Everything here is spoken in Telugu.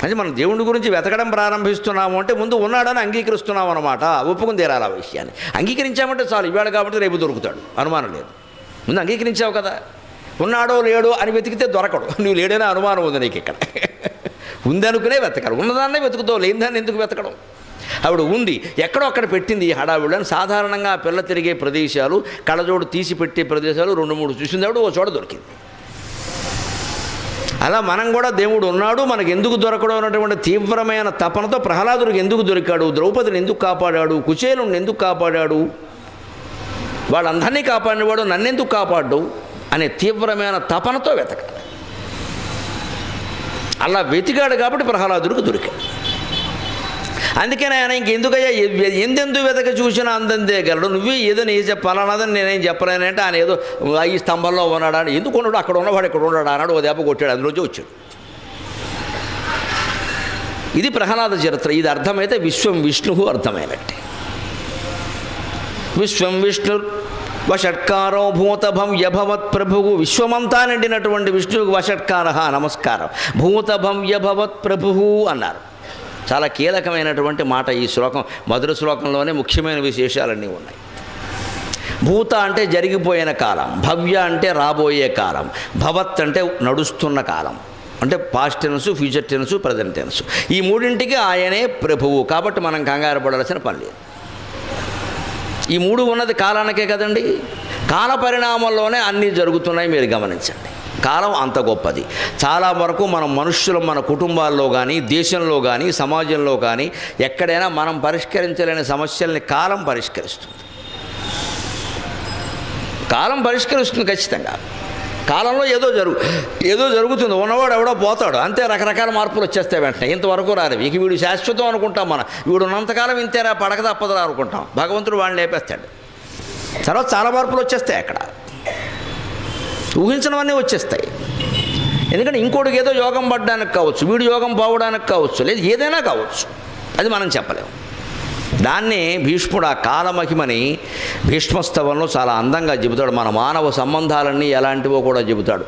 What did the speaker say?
అంటే మనం దేవుడి గురించి వెతకడం ప్రారంభిస్తున్నాము అంటే ముందు ఉన్నాడని అంగీకరిస్తున్నాం అన్నమాట. ఒప్పుకుని తీరాలి ఆ విషయాన్ని. అంగీకరించామంటే చాలు, ఇవాళ కాబట్టి రేపు దొరుకుతాడు, అనుమానం లేదు. ముందు అంగీకరించావు కదా, ఉన్నాడో లేడో అని వెతికితే దొరకడు. నువ్వు లేడనే అనుమానం ఉంది నీకు. ఇక్కడ ఉందనుకునే వెతకాలి, ఉన్నదాన్నే వెతుకుతావు, లేని దాన్ని ఎందుకు వెతకడం? ఆవిడ ఉంది, ఎక్కడో అక్కడ పెట్టింది ఈ హడావిడని. సాధారణంగా ఆ పిల్ల తిరిగే ప్రదేశాలు, కళ్ళజోడు తీసి పెట్టే ప్రదేశాలు 2-3 చూసింది ఆవిడ, ఓ చోట దొరికింది. అలా మనం కూడా దేవుడు ఉన్నాడు, మనకు ఎందుకు దొరకడం అన్నటువంటి తీవ్రమైన తపనతో ప్రహ్లాదుడికి ఎందుకు దొరికాడు, ద్రౌపదిని ఎందుకు కాపాడాడు, కుచేలుని ఎందుకు కాపాడాడు, వాళ్ళందరినీ కాపాడినవాడు నన్నెందుకు కాపాడు అనే తీవ్రమైన తపనతో వెతకాలి. అలా వెతికాడు కాబట్టి ప్రహ్లాదుడికి దొరికాడు. అందుకని ఆయన ఇంకెందుకయ్యా ఎందెందుకు వెతక చూసినా అందంతే గలడు, నువ్వే ఏదో నీ చెప్పాలన్నదని నేనేం చెప్పలేనంటే ఆయన ఏదో ఈ స్తంభంలో ఉన్నాడా, ఎందుకు ఉన్నాడు, అక్కడ ఉన్నవాడు ఇక్కడ ఉన్నాడు అన్నాడు, ఓ దెబ్బ కొట్టాడు, అందులోంచి వచ్చాడు. ఇది ప్రహ్లాద చరిత్ర. ఇది అర్థమైతే విశ్వం విష్ణు అర్థమైనట్టే. విశ్వం విష్ణు వషట్కారో భూతభం యభవత్ ప్రభువు. విశ్వమంతా నిండినటువంటి విష్ణువుకు వషట్కార నమస్కారం. భూతభం యభవత్ ప్రభువు అన్నారు. చాలా కీలకమైనటువంటి మాట ఈ శ్లోకం. మొదటి శ్లోకంలోనే ముఖ్యమైన విశేషాలన్నీ ఉన్నాయి. భూత అంటే జరిగిపోయిన కాలం, భవ్య అంటే రాబోయే కాలం, భవత్ అంటే నడుస్తున్న కాలం, అంటే past tense, future tense, present tense. ఈ మూడింటికి ఆయనే ప్రభువు. కాబట్టి మనం కంగారు పడాల్సిన పని లేదు. ఈ మూడు ఉన్నది కాలానికే కదండి. కాల పరిణామంలోనే అన్నీ జరుగుతున్నాయి, మీరు గమనించండి. కాలం అంత గొప్పది. చాలా వరకు మనం మనుష్యులు మన కుటుంబాల్లో కానీ, దేశంలో కానీ, సమాజంలో కానీ ఎక్కడైనా మనం పరిష్కరించలేని సమస్యల్ని కాలం పరిష్కరిస్తుంది. కాలం పరిష్కరిస్తుంది ఖచ్చితంగా. కాలంలో ఏదో జరుగుతుంది, ఉన్నవాడు ఎవడో పోతాడు, అంతే. రకరకాల మార్పులు వచ్చేస్తాయి వెంటనే. ఇంతవరకు రాదు, ఇక వీడు శాశ్వతం అనుకుంటాం మనం. వీడు ఉన్నంతకాలం ఇంతేరా, పడక తప్పదురా అనుకుంటాం. భగవంతుడు వాడిని లేపేస్తాడు. తర్వాత చాలా మార్పులు వచ్చేస్తాయి అక్కడ, ఊహించడమన్నీ వచ్చేస్తాయి. ఎందుకంటే ఇంకోటికి ఏదో యోగం పడడానికి కావచ్చు, వీడు యోగం పోవడానికి కావచ్చు, లేదు ఏదైనా కావచ్చు, అది మనం చెప్పలేము. దాన్ని భీష్ముడు ఆ కాలమహిమని భీష్మస్తవంలో చాలా అందంగా చెబుతాడు. మన మానవ సంబంధాలన్నీ ఎలాంటివో కూడా చెబుతాడు.